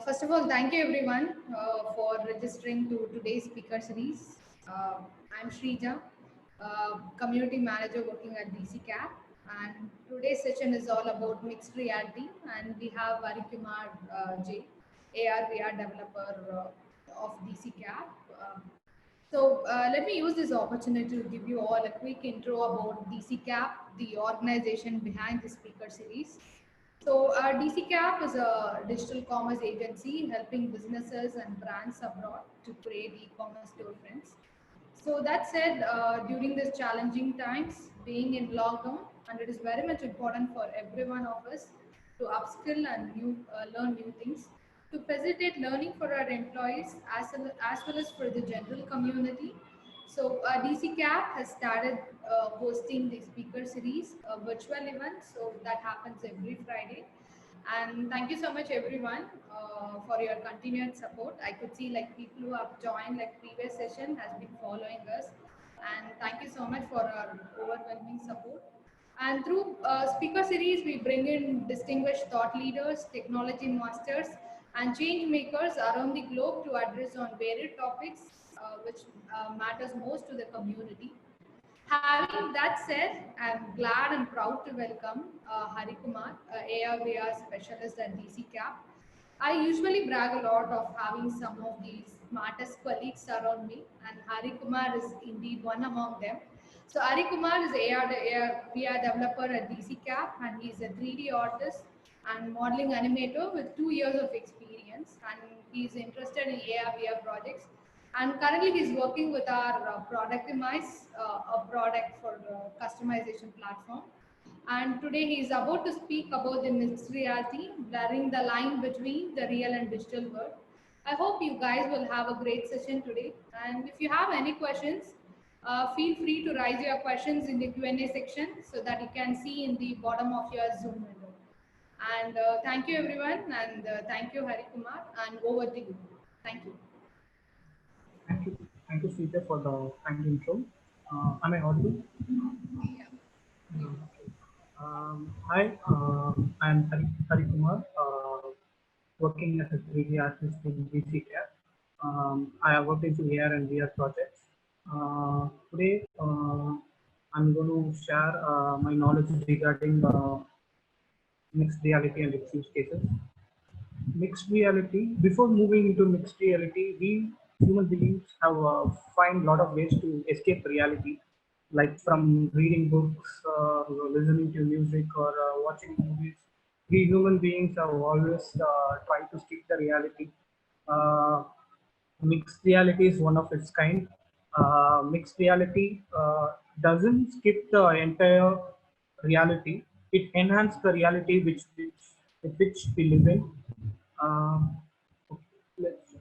First of all, thank you everyone for registering to today's speaker series. I'm Shrija, community manager working at DCCAP, and today's session is all about mixed reality. And we have Arikumar J, AR/VR developer of DCCAP. Let me use this opportunity to give you all a quick intro about DCCAP, the organization behind the speaker series. DCCAP is a digital commerce agency helping businesses and brands abroad to create e-commerce storefronts. So that said, during these challenging times, being in lockdown, and it is very much important for every one of us to upskill and learn new things, to facilitate learning for our employees as well as for the general community. DCCAP has started hosting the speaker series, a virtual event, so that happens every Friday. And thank you so much, everyone, for your continued support. I could see like people who have joined like previous session has been following us, and thank you so much for our overwhelming support. And through speaker series, we bring in distinguished thought leaders, technology masters, and change makers around the globe to address on varied topics which matters most to the community. Having that said, I'm glad and proud to welcome Hari Kumar, AR/VR specialist at DC Cap. I usually brag a lot of having some of the smartest colleagues around me, and Hari Kumar is indeed one among them. So Hari Kumar is AR/VR developer at DC Cap, and he's a 3D artist and modeling animator with 2 years of experience, and he's interested in AR/VR projects, and currently he's working with our Productimize, a product for customization platform. And today he's about to speak about the mixed reality, blurring the line between the real and digital world. I hope you guys will have a great session today. And if you have any questions, feel free to raise your questions in the Q&A section so that you can see in the bottom of your Zoom window. And thank you everyone, and thank you Hari Kumar, and over to you. Thank you. Thank you, Sita, for the kind intro. Am I audible? Hi, I'm Hari Kumar, working as a 3D artist in BCCAP. I have worked into AR and VR projects. Today, I'm going to share my knowledge regarding mixed reality and its use cases. Mixed reality. Before moving into mixed reality, we human beings have find a lot of ways to escape reality, like from reading books, listening to music, or watching movies. We human beings have always tried to skip the reality. Uh, Mixed reality is one of its kind. Mixed reality doesn't skip the entire reality. It enhances the reality which we live in. Um, let's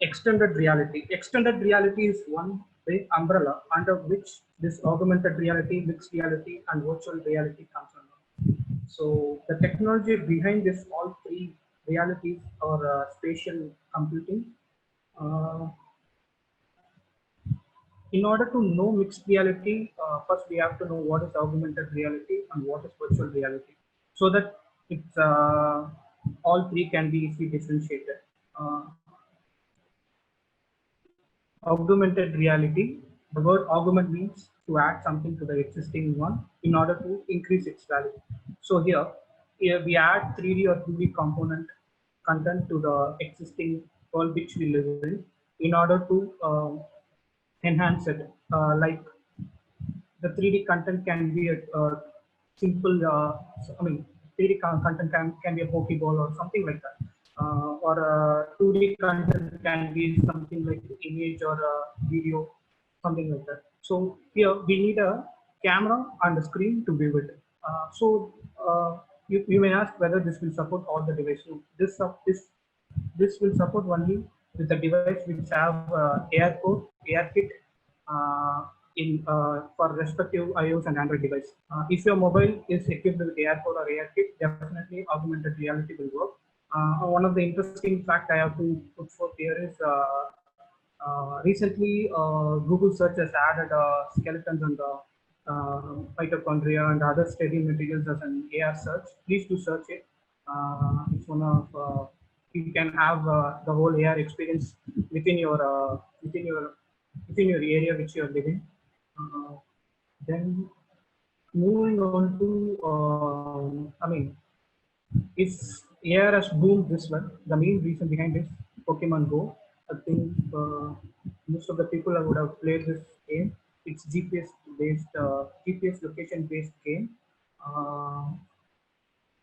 Extended reality. Extended reality is one big umbrella under which this augmented reality, mixed reality, and virtual reality comes under. So the technology behind this all three realities are spatial computing. Uh, in order to know mixed reality, first we have to know what is augmented reality and what is virtual reality, so that it's all three can be easily differentiated. Uh, Augmented reality. The word augment means to add something to the existing one in order to increase its value. So here we add 3D or 2D component content to the existing world which we live in order to enhance it. Like the 3D content can be a simple, I mean, 3D content can be a Pokeball or something like that. Or 2D content can be something like image or a video, something like that. So here we need a camera and a screen to view it. You may ask whether this will support all the devices. So this will support only with the device which have ARKit for respective iOS and Android device. If your mobile is equipped with ARCode or ARKit, definitely augmented reality will work. One of the interesting fact I have to put forth here is recently Google search has added skeletons and mitochondria and other steady materials as an AR search. Please do search it. It's one of you can have the whole AR experience within your within your area which you are living. Then moving on to I mean, if AR has boomed this well, the main reason behind is Pokemon Go. I think most of the people would have played this game. It's GPS based, GPS location based game. Uh,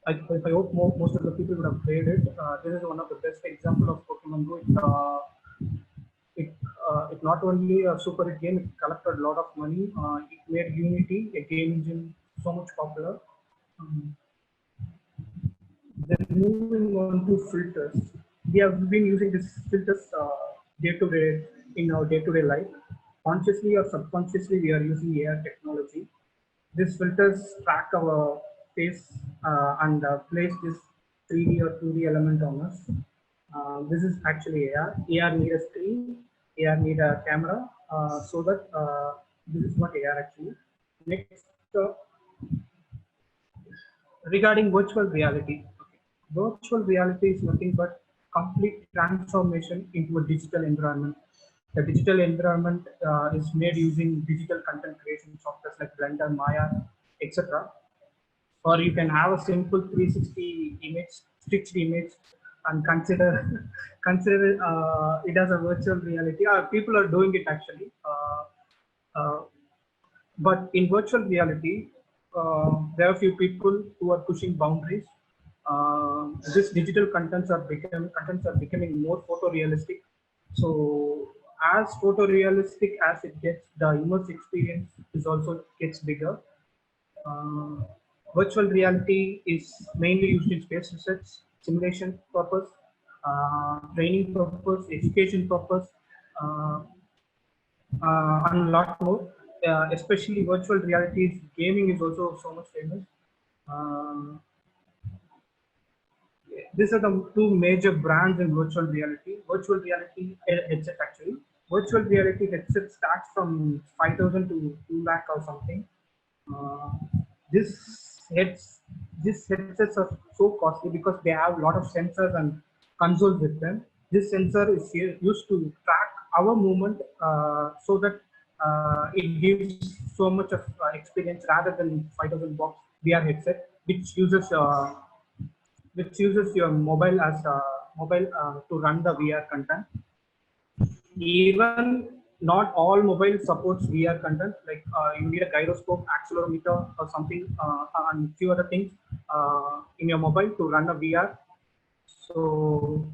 I hope most of the people would have played it. This is one of the best example of Pokemon Go. It not only a super hit game, it collected a lot of money. It made Unity, a game engine, so much popular. Um, then moving on to filters, we have been using these filters day to day in our day to day life. Consciously or subconsciously, we are using AR technology. These filters track our face and place this 3D or 2D element on us. This is actually AR. AR need a screen, AR need a camera, so that this is what AR actually. Next, regarding virtual reality. Okay. Virtual reality is nothing but complete transformation into a digital environment. The digital environment is made using digital content creation software like Blender, Maya, etc. Or you can have a simple 360 image, stitched image, and consider consider it as a virtual reality. People are doing it actually. Uh, but in virtual reality, there are few people who are pushing boundaries. This digital contents are becoming more photorealistic. So as photorealistic as it gets, the immersive experience is also gets bigger. Uh, Virtual reality is mainly used in space research, simulation purpose, training purpose, education purpose, uh, and a lot more. Especially virtual realities, gaming is also so much famous. Um, these are the two major brands in virtual reality. Virtual reality headset actually. Virtual reality headset starts from 5,000 to 2 lakh or something. Uh, this heads these headsets are so costly because they have a lot of sensors and consoles with them. This sensor is used to track our movement so that it gives so much of experience rather than 5,000 box VR headset, which uses your mobile as a mobile to run the VR content. Even not all mobile supports VR content. Like you need a gyroscope, accelerometer, or something, and few other things in your mobile to run a VR. So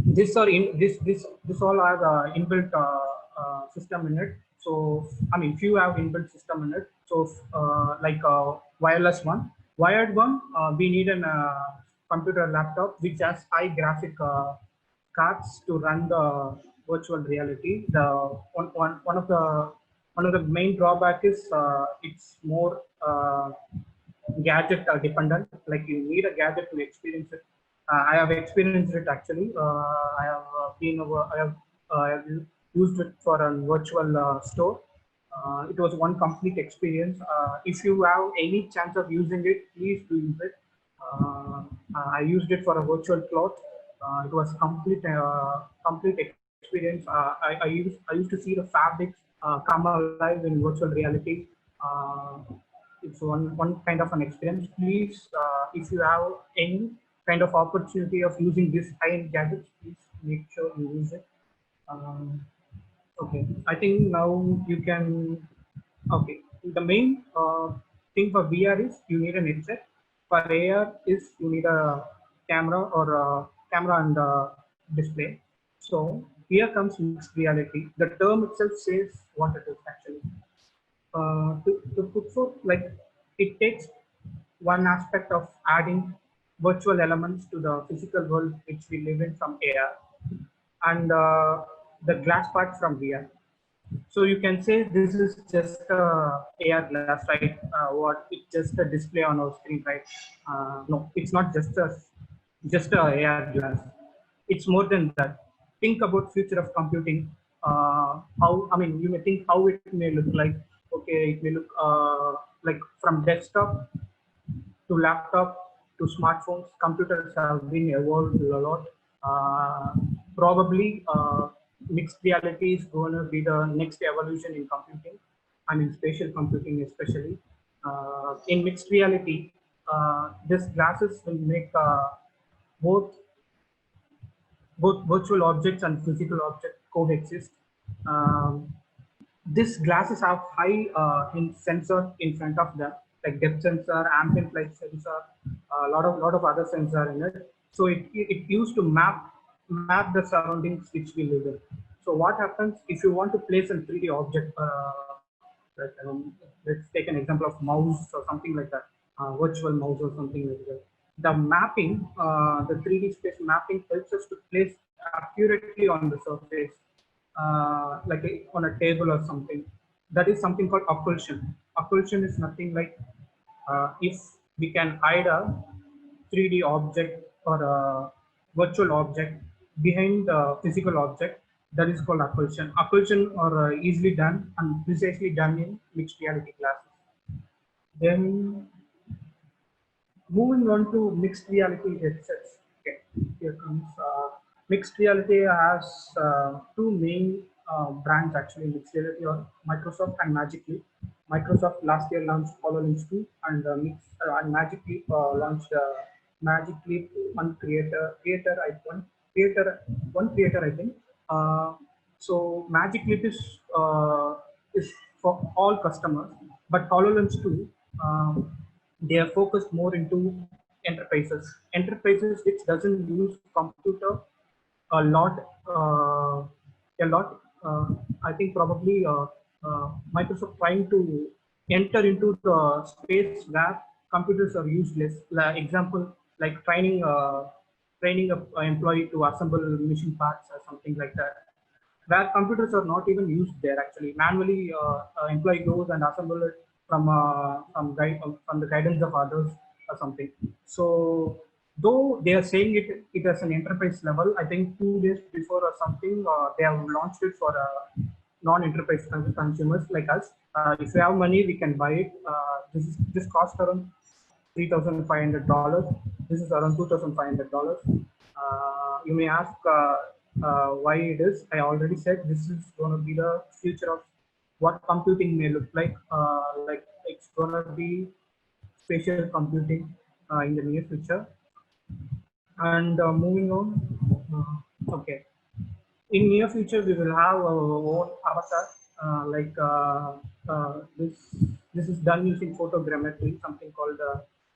this all have inbuilt system in it. So I mean, few have inbuilt system in it. So like wireless one, wired one, we need an computer laptop which has high graphic cards to run the virtual reality. The one of the main drawback is it's more gadget dependent. Like you need a gadget to experience it. I have experienced it actually. I have used it for a virtual store. It was one complete experience. If you have any chance of using it, please do use it. I used it for a virtual cloth. It was complete experience. I used to see the fabrics come alive in virtual reality. Uh, it's one kind of an experience. Please, if you have any kind of opportunity of using this high-end gadgets, please make sure you use it. Um, okay, I think now you can. Okay, the main thing for VR is you need an headset. For AR is you need a camera or a camera and a display. So here comes mixed reality. The term itself says what it is actually. To put forth, like it takes one aspect of adding virtual elements to the physical world which we live in from AR and the glass part from VR. So you can say this is just a AR glass, right? What it's just a display on our screen, right? No, it's not just a AR glass. It's more than that. Think about future of computing. How I mean, you may think how it may look like. Okay, it may look like from desktop to laptop to smartphones, computers have been evolved a lot. Uh, Probably mixed reality is going to be the next evolution in computing and in spatial computing, especially. In mixed reality, this glasses will make both both virtual objects and physical objects coexist. Um, these glasses have high in sensor in front of them, like depth sensor, ambient light sensor, a lot of other sensor in it. So it used to map the surroundings which we live in. So what happens if you want to place a 3D object? Like, let's take an example of mouse or something like that, virtual mouse or something like that. The mapping, the 3D space mapping helps us to place accurately on the surface, on a table or something. That is something called occlusion. Occlusion is nothing like if we can hide a 3D object or a virtual object behind the physical object, that is called occlusion. Occlusion are easily done and precisely done in mixed reality classes. Then moving on to mixed reality headsets. Okay, here comes mixed reality has two main brands actually. Mixed reality or Microsoft and Magic Leap. Microsoft last year launched HoloLens 2 and Magic Leap launched Magic Leap One Creator I think. Uh, so Magic Leap is for all customers, but HoloLens 2 they are focused more into enterprises which doesn't use computer a lot a lot I think probably Microsoft trying to enter into the space where computers are useless. Example like training a employee to assemble machine parts or something like that, where computers are not even used there actually. Manually employee goes and assemble it from the guidance of others or something. So though they are saying it as an enterprise level, I think 2 days before or something they have launched it for non-enterprise consumers like us. If we have money we can buy it. This cost around $3,500. This is around $2,500. You may ask why it is. I already said this is going to be the future of what computing may look like. Like it's going to be spatial computing in the near future. And moving on, okay. In near future, we will have our own avatar. This is done using photogrammetry, something called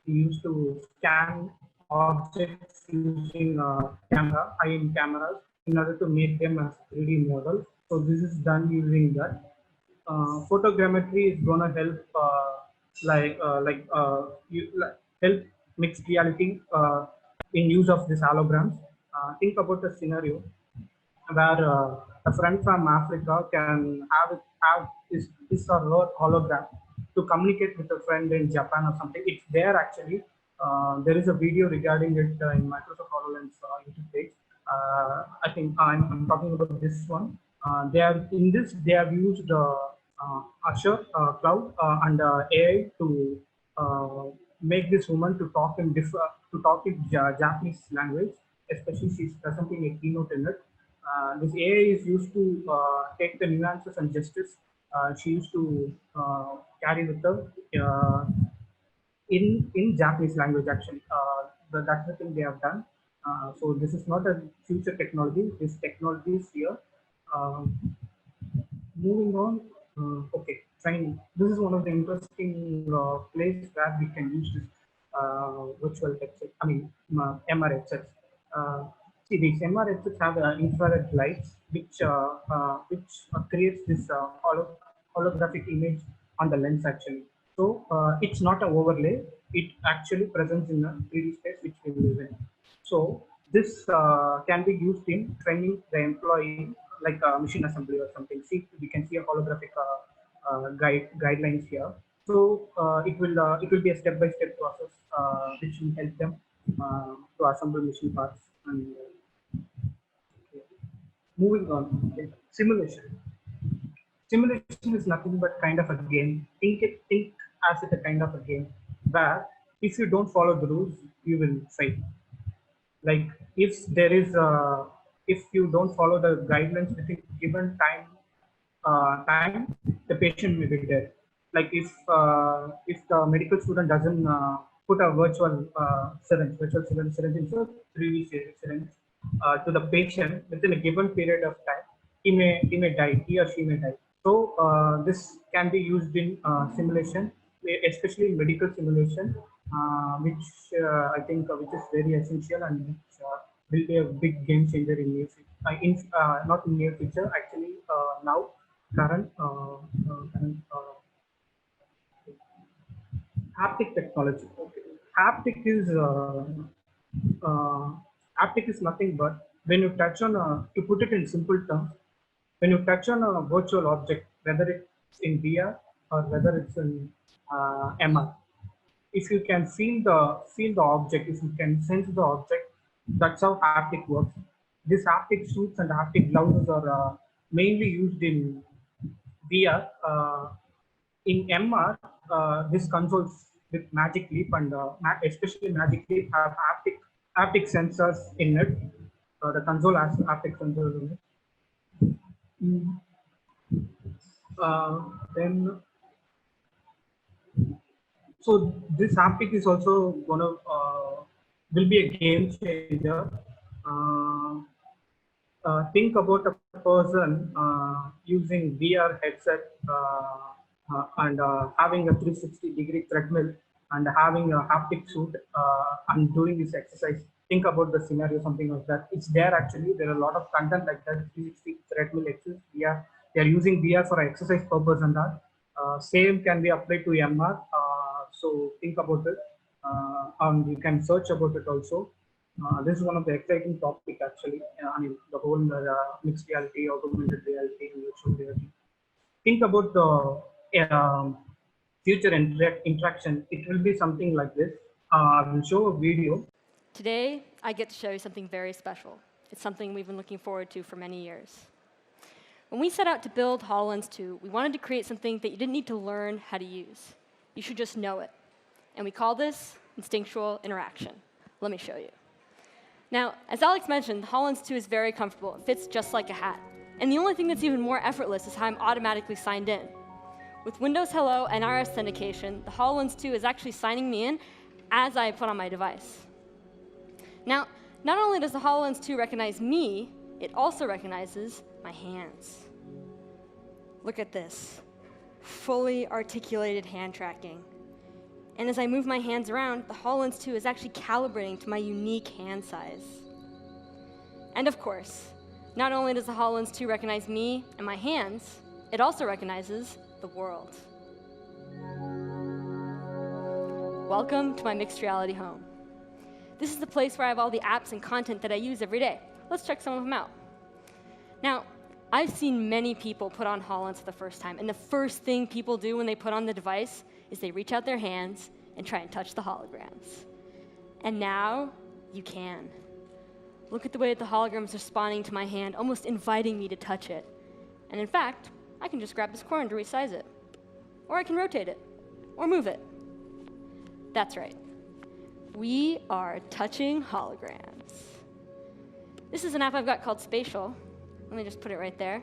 we used to scan objects using high-end cameras in order to make them as 3D models. So this is done using that. Photogrammetry is gonna help help mixed reality in use of these holograms. Think about a scenario where a friend from Africa can have his or her hologram to communicate with a friend in Japan or something. It's there actually. There is a video regarding it in Microsoft HoloLens YouTube page. I think I'm talking about this one. They have in this they have used Azure Cloud and AI to uh, make this woman to talk in Japanese language. Especially she's presenting a keynote in it. This AI is used to take the nuances and gestures she used to carry with her in Japanese language. Actually, that's the thing they have done. So this is not a future technology. This technology is here. Um, Moving on, okay, training. This is one of the interesting place where we can use this virtual headset. I mean, MR headsets. See, these MR headsets have infrared lights, which creates this holographic image on the lens actually. So it's not an overlay; it actually presents in a 3D space which we live in. So this can be used in training the employee, like machine assembly or something. See, we can see a holographic guidelines here. So it will be a step-by-step process which will help them to assemble machine parts. And okay. Moving on, okay. Simulation. simulation is nothing but kind of a game. Think as it a kind of a game where if you don't follow the rules, you will fail. Like if there is if you don't follow the guidelines within given time, the patient may be dead. Like if the medical student doesn't put a virtual syringe into 3D syringe to the patient within a given period of time, he may die, he or she may die. So this can be used in simulation, especially in medical simulation, which I think which is very essential and which will be a big game changer in not in near future, actually now current haptic technology. Okay. Haptic is uh, haptic is nothing but when you touch on to put it in simple terms, when you touch on a virtual object, whether it's in VR or whether it's in MR, if you can feel the object, if you can sense the object, that's how haptic works. These haptic suits and haptic gloves are mainly used in VR. In MR, this consoles with Magic Leap and especially Magic Leap have haptic sensors in it. The console has haptic sensors in it. Mm. Then, so this haptic is also gonna will be a game changer. Uh, think about a person using VR headset and having a 360-degree treadmill and having a haptic suit and doing this exercise. Think about the scenario, something like that. It's there actually. There are a lot of content like that. 360 treadmill exercise. They are using VR for exercise purpose and that. Same can be applied to MR. So think about it. And you can search about it also. This is one of the exciting topic actually. I mean, the whole mixed reality, augmented reality, and virtual reality. Think about the future interaction. It will be something like this. I will show a video. Today, I get to show you something very special. It's something we've been looking forward to for many years. When we set out to build HoloLens 2, we wanted to create something that you didn't need to learn how to use. You should just know it. And we call this instinctual interaction. Let me show you. Now, as Alex mentioned, the HoloLens 2 is very comfortable. It fits just like a hat. And the only thing that's even more effortless is how I'm automatically signed in. With Windows Hello and iOS authentication, the HoloLens 2 is actually signing me in as I put on my device. Now, not only does the HoloLens 2 recognize me, it also recognizes my hands. Look at this. Fully articulated hand tracking. And as I move my hands around, the HoloLens 2 is actually calibrating to my unique hand size. And of course, not only does the HoloLens 2 recognize me and my hands, it also recognizes the world. Welcome to my mixed reality home. This is the place where I have all the apps and content that I use every day. Let's check some of them out. Now, I've seen many people put on HoloLens for the first time, and the first thing people do when they put on the device is they reach out their hands and try and touch the holograms. And now, you can. Look at the way that the holograms are responding to my hand, almost inviting me to touch it. And in fact, I can just grab this corner to resize it. Or I can rotate it, or move it. That's right. We are touching holograms. This is an app I've got called Spatial. Let me just put it right there.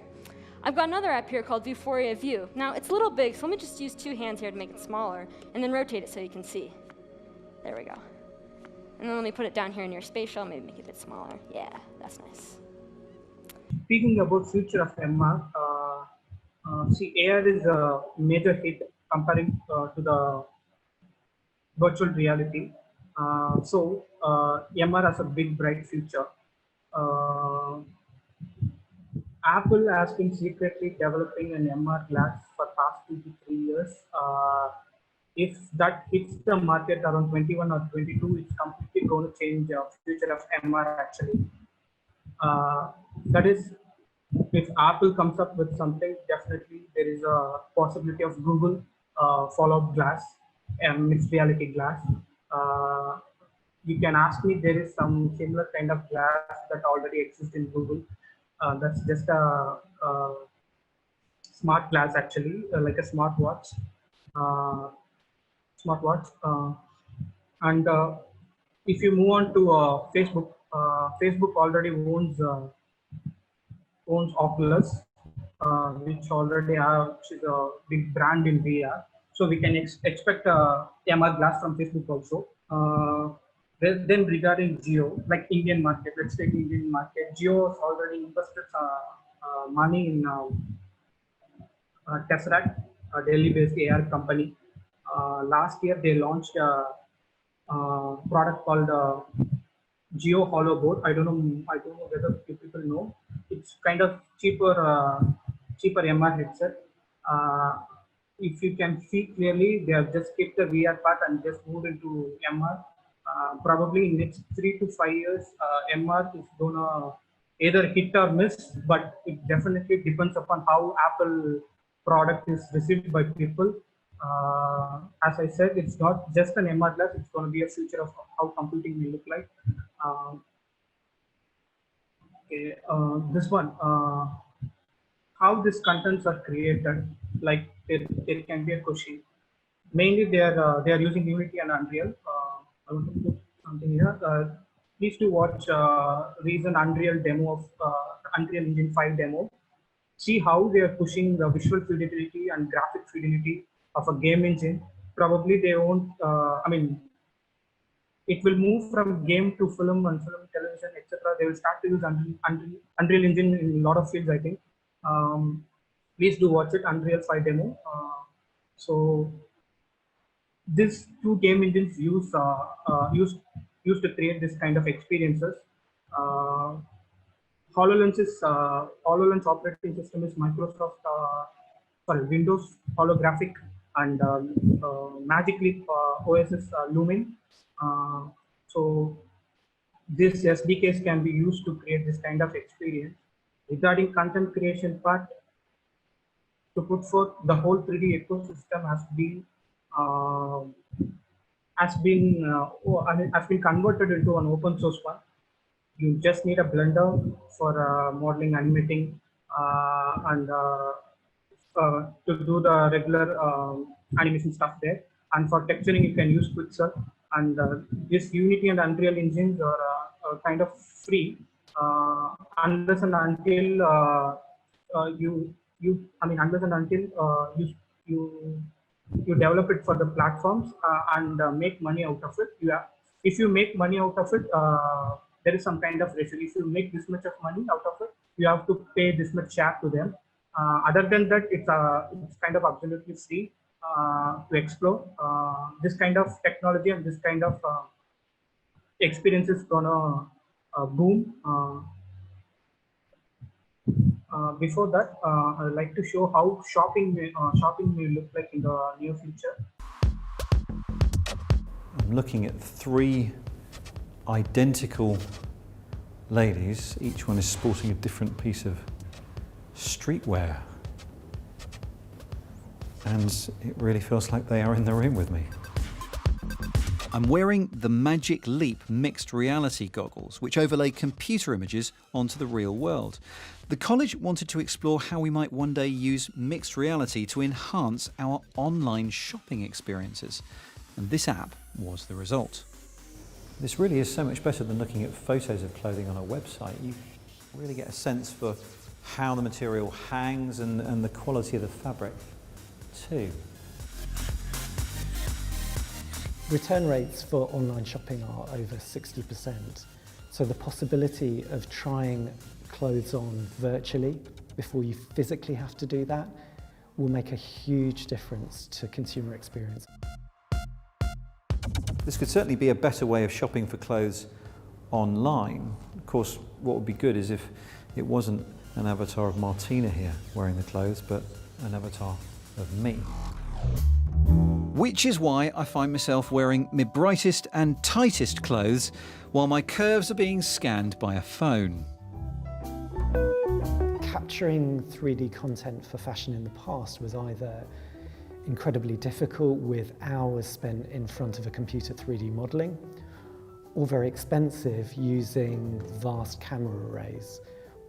I've got another app here called Vuforia View. Now, it's a little big, so let me just use 2 hands here to make it smaller, and then rotate it so you can see. There we go. And then let me put it down here near Spatial, maybe make it a bit smaller. Yeah, that's nice. Speaking about future of MR, see, AR is a major hit comparing to the virtual reality. MR has a big, bright future. Apple has been secretly developing an MR glass for past 2 to 3 years. If that hits the market around 21 or 22, it's completely going to change the future of MR actually. That is, if Apple comes up with something, definitely there is a possibility of Google follow-up glass and mixed reality glass. You can ask me, there is some similar kind of glass that already exists in Google. That's just a smart glass actually, like a smartwatch. Uh, Smartwatch. And if you move on to Facebook, Facebook already owns Oculus, which already have, which is a big brand in VR. So we can expect MR glass from Facebook also. Then regarding Geo, like Indian market, let's take Indian market. Geo has already invested money in Tesseract, a Delhi-based AR company. Last year, they launched a product called Geo Hollow Board. I don't know. I don't know whether you people know. It's kind of cheaper MR headset. Uh, if you can see clearly, they have just skipped the VR part and just moved into MR. Probably in next 3 to 5 years, MR is gonna either hit or miss, but it definitely depends upon how Apple product is received by people. As I said, it's not just an MR glass, it's going to be a future of how computing will look like. Okay, this one, how these contents are created, like there can be a question. Mainly they are using Unity and Unreal. I want to put something here. Please do watch recent Unreal demo of Unreal Engine 5 demo. See how they are pushing the visual fidelity and graphic fidelity of a game engine. Probably they won't. I mean, it will move from game to film and film, television, etc. They will start to use Unreal Engine in a lot of fields, I think. Please do watch it, Unreal 5 demo. So these two game engines used to create this kind of experiences. Uh, HoloLens operating system is Microsoft, Windows holographic, and Magic Leap OS is Lumen. Uh, so these SDKs can be used to create this kind of experience. Regarding content creation part, to put forth the whole 3D ecosystem uh, has been converted into an open source one. You just need a Blender for modeling, animating, and to do the regular animation stuff there. And for texturing, you can use Quixel. And this Unity and Unreal engines are kind of free, unless and until unless and until you you develop it for the platforms and make money out of it. If you make money out of it, there is some kind of ratio. If you make this much of money out of it, you have to pay this much share to them. Other than that, it's kind of absolutely free to explore. This kind of technology and this kind of experience is gonna boom. Before that, I'd like to show how shopping may look like in the near future. I'm looking at 3 identical ladies. Each one is sporting a different piece of streetwear. And it really feels like they are in the room with me. I'm wearing the Magic Leap mixed reality goggles, which overlay computer images onto the real world. The college wanted to explore how we might one day use mixed reality to enhance our online shopping experiences. And this app was the result. This really is so much better than looking at photos of clothing on a website. You really get a sense for how the material hangs and the quality of the fabric too. Return rates for online shopping are over 60%. So the possibility of trying clothes on virtually before you physically have to do that will make a huge difference to consumer experience. This could certainly be a better way of shopping for clothes online. Of course, what would be good is if it wasn't an avatar of Martina here wearing the clothes, but an avatar of me. Which is why I find myself wearing my brightest and tightest clothes while my curves are being scanned by a phone. Capturing 3D content for fashion in the past was either incredibly difficult with hours spent in front of a computer 3D modelling, or very expensive using vast camera arrays.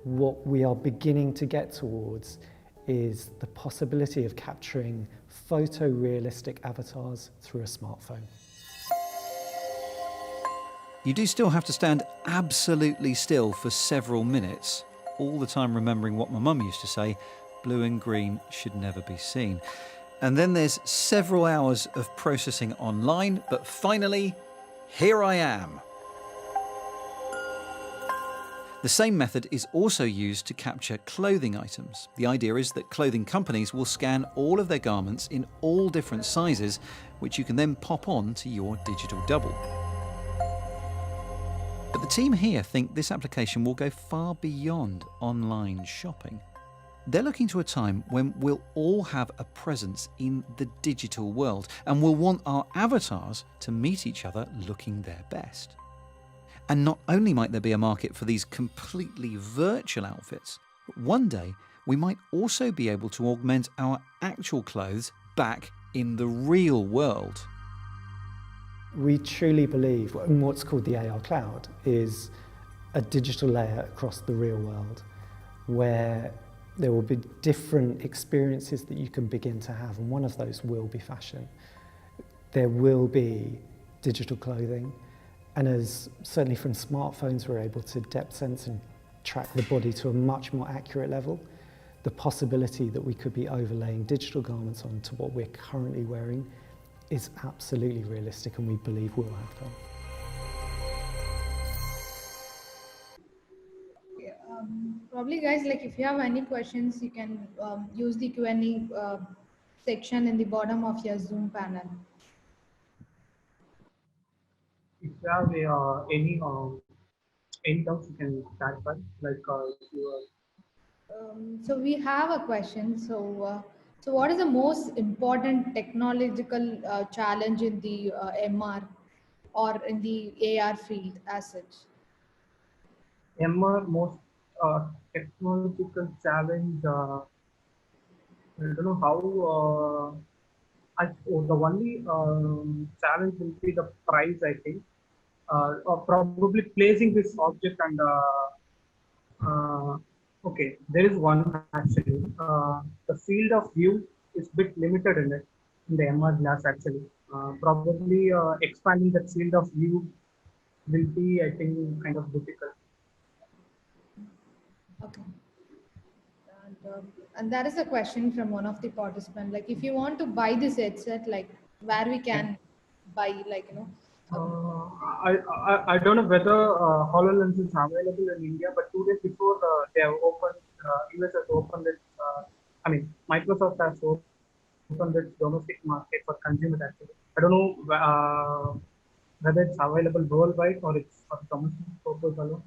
What we are beginning to get towards is the possibility of capturing photorealistic avatars through a smartphone. You do still have to stand absolutely still for several minutes, all the time remembering what my mum used to say, blue and green should never be seen. And then there's several hours of processing online, but finally, here I am. The same method is also used to capture clothing items. The idea is that clothing companies will scan all of their garments in all different sizes, which you can then pop on to your digital double. But the team here think this application will go far beyond online shopping. They're looking to a time when we'll all have a presence in the digital world and we'll want our avatars to meet each other looking their best. And not only might there be a market for these completely virtual outfits, but one day we might also be able to augment our actual clothes back in the real world. We truly believe what's called the AR cloud is a digital layer across the real world where there will be different experiences that you can begin to have, and one of those will be fashion. There will be digital clothing, and as certainly from smartphones we're able to depth sense and track the body to a much more accurate level, the possibility that we could be overlaying digital garments onto what we're currently wearing is absolutely realistic, and we believe will happen. Probably guys, like if you have any questions, you can use the Q&A section in the bottom of your Zoom panel. If you have any doubts, you can clarify. Like if you So we have a question. So what is the most important technological challenge in the MR or in the AR field as such? MR most technological challenge. I don't know how. The only challenge will be the price, I think, or probably placing this object and. Okay, there is one actually. The field of view is bit limited in it in the MR glass actually. Probably expanding the field of view will be, I think, kind of difficult. Okay. And that is a question from one of the participants. Like, if you want to buy this headset, like where we can buy, like, you know. I don't know whether HoloLens is available in India, but 2 days before they have opened, US has opened it. I mean, Microsoft has opened its domestic market for consumers actually. I don't know whether it's available worldwide or it's for domestic purpose alone.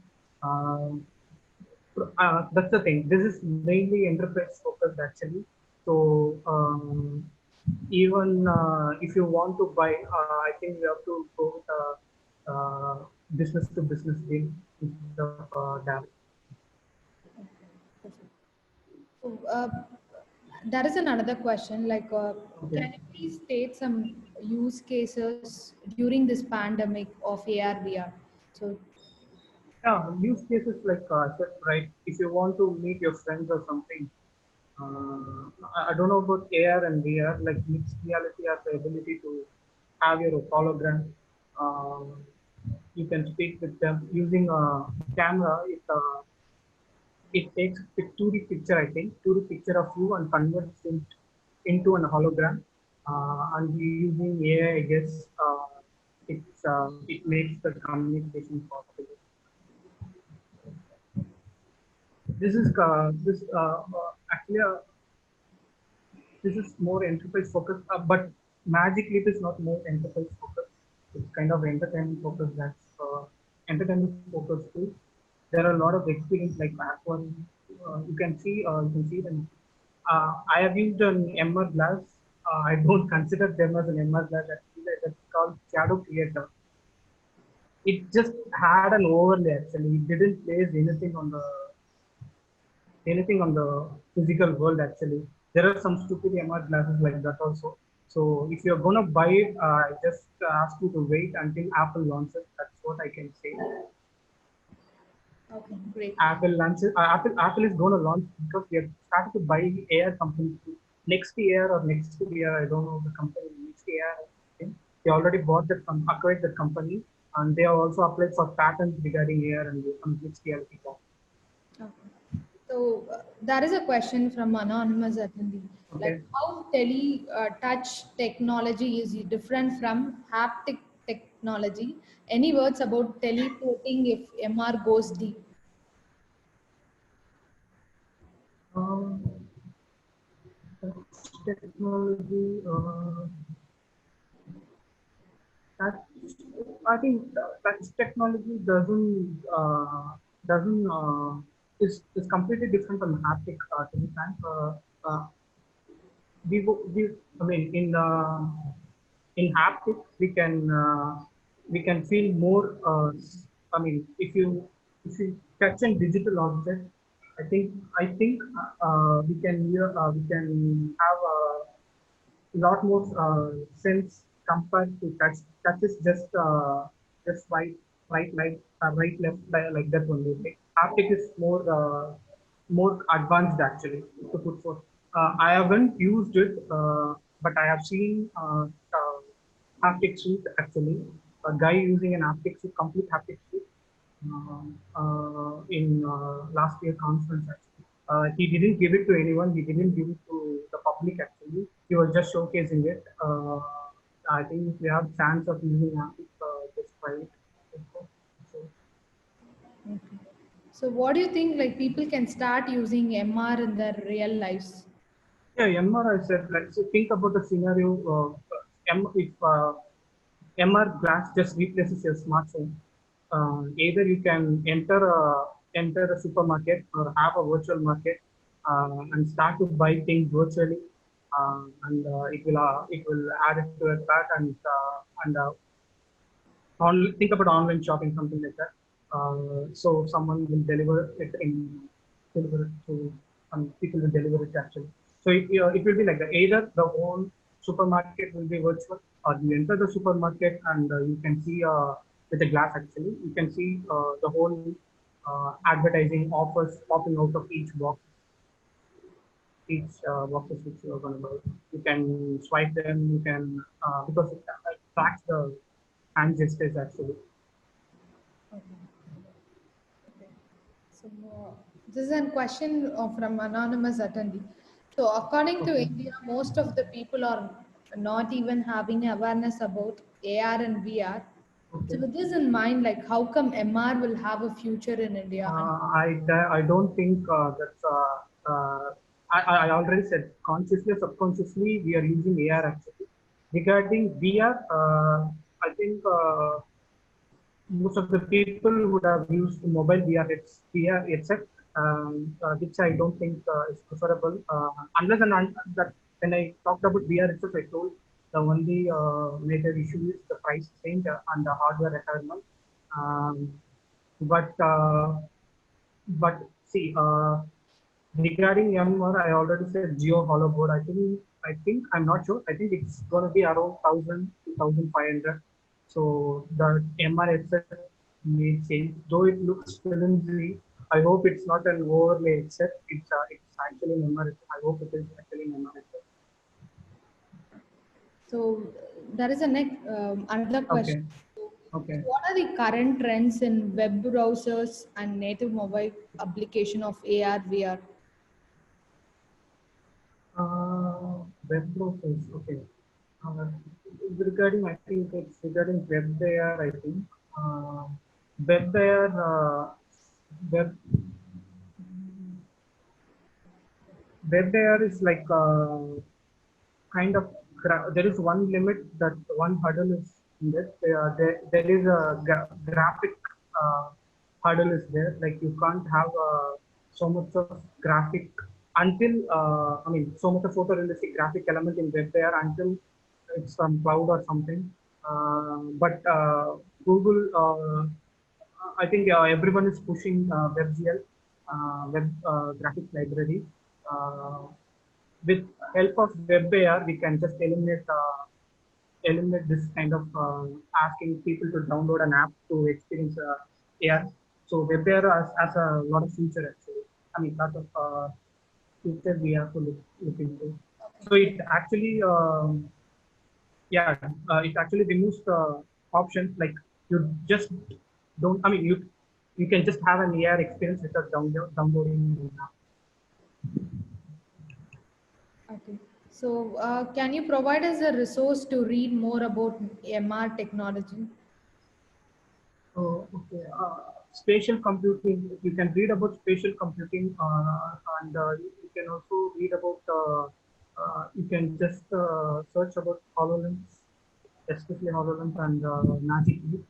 That's the thing. This is mainly enterprise focused actually. So even if you want to buy, I think you have to go with business to business deal instead of direct. So, that is another question. Like, Okay. can you please state some use cases during this pandemic of AR VR? So, Yeah, use cases like right. If you want to meet your friends or something, I don't know about AR and VR. Like mixed reality has the ability to have your hologram. You can speak with them using a camera. It takes a 2D picture, I think, 2D picture of you and converts it into an hologram. And using AI, I guess, it makes the communication possible. This is actually this is more enterprise focused, but Magic Leap is not more enterprise focused. It's kind of entertainment focused. That's entertainment focused too. There are a lot of experience like that one. You can see them. I have used an MR glass. I don't consider them as an MR glass. Actually, that's called Shadow Creator. It just had an overlay actually. It didn't place anything on the physical world actually. There are some stupid MR glasses like that also. So if you're gonna buy it, I just ask you to wait until Apple launches. That's what I can say. Okay, great. Apple is going to launch because we have started to buy AR companies next year or next year. I don't know the company next year. I think. They already bought that acquired that company, and they have also applied for patents regarding AR and mixed reality. Okay. So there is a question from anonymous attendee, like Okay. how touch technology is different from haptic technology. Any words about teleporting if MR goes deep? Um, technology. That I think that technology doesn't is completely different from haptic. To be frank, uh, we I mean in haptics we can feel more. I mean if you touch a digital object, I think we can have a lot more sense compared to touch. Touch is just right left like that only. Like, haptic is more advanced actually to put forth. I haven't used it, but I have seen haptic suit actually. A guy using an haptic suit, complete haptic suit in last year conference actually. He didn't give it to anyone. He didn't give it to the public actually. He was just showcasing it. I think if you have chance of using Epic, just try it. So, Okay. So what do you think, like people can start using MR in their real lives? yeah, MR I said, like, so think about the scenario. If MR glass just replaces your smartphone, either you can enter a supermarket or have a virtual market and start to buy things virtually, and it will add it to a cart and think about online shopping, something like that. So someone will deliver it to people will deliver it actually. So it will be like that. Either the whole supermarket will be virtual, or you enter the supermarket and you can see with the glass actually, you can see the whole advertising offers popping out of each boxes which you are going to buy. You can swipe them. You can because it tracks the hand gestures actually. Okay. Okay. So this is a question from anonymous attendee. So according to Okay. India, most of the people are not even having awareness about AR and VR. So Okay. with this in mind, like how come MR will have a future in India? And I don't think that's. I already said consciously or subconsciously we are using AR actually. Regarding VR, I think most of the people would have used mobile VR headset, which I don't think is preferable. Unless and that when I talked about VR itself, I told the only major issue is the price range and the hardware requirement. Um, but see, regarding MR, I already said Geo Hollow board. I think I'm not sure. I think it's going to be around 1,000 to 1,500. So the MR headset may change, though it looks flimsy. I hope it's not an overlay headset. It's actually an MR headset. I hope it is actually an MR headset. so there is a next another question. Okay. So Okay. what are the current trends in web browsers and native mobile application of AR VR? Web browsers. Okay. Uh, regarding, I think it's regarding web there. I think uh, web there. Web web there is like kind of there is one limit that one hurdle is in this. There is a graphic uh, hurdle is there. Like you can't have so much of graphic until I mean so much of photorealistic graphic element in web there until it's from cloud or something. But Google, I think everyone is pushing WebGL, web graphics library. Uh, with help of WebAR, we can just eliminate this kind of asking people to download an app to experience AR. So So WebAir has a lot of future actually. I mean, lot of future we have to look into. So it actually, it actually removes the options like you just don't. I mean, you can just have an AR experience without downloading an app. Okay. So, can you provide us a resource to read more about MR technology? Oh, okay. Spatial computing. You can read about spatial computing, and you can also read about. You can just search about HoloLens, especially HoloLens and Magic Leap.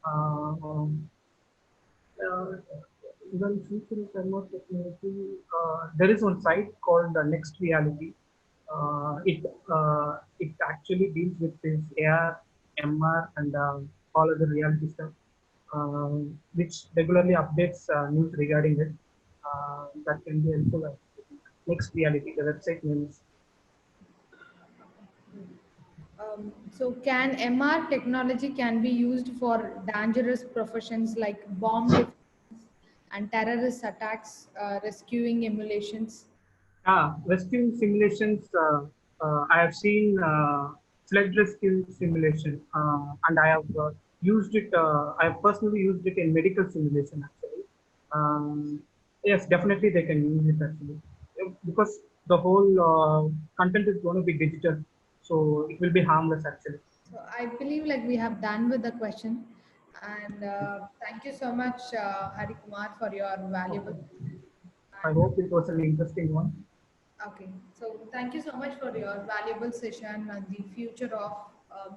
Um, uh, Even future is more technology. There is one site called Next Reality. It actually deals with this AR, MR, and all other reality stuff, which regularly updates news regarding it. That can be helpful. Next Reality, the website name is. So, can MR technology can be used for dangerous professions like bomb defense and terrorist attacks, rescuing emulations? Rescue simulations. I have seen flood rescue simulation, and I have used it. I have personally used it in medical simulation actually. Yes, definitely they can use it actually, because the whole content is going to be digital, so it will be harmless actually. So, I believe like we have done with the question, and thank you so much, Hari Kumar, for your valuable. I And hope it was an interesting one. okay, so thank you so much for your valuable session on the future of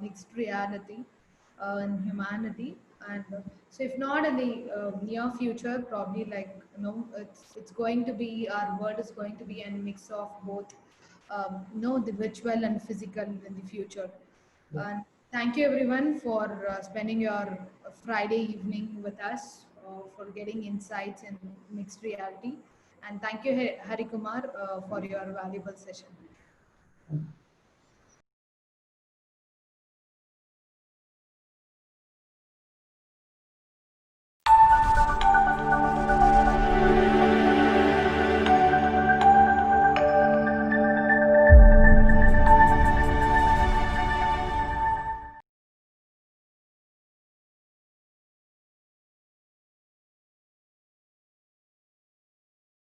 mixed reality and humanity. And so, if not in the near future, probably like it's going to be our world is going to be a mix of both, the virtual and physical in the future. And thank you everyone for spending your Friday evening with us for getting insights in mixed reality. And thank you, Hari Kumar, for your valuable session.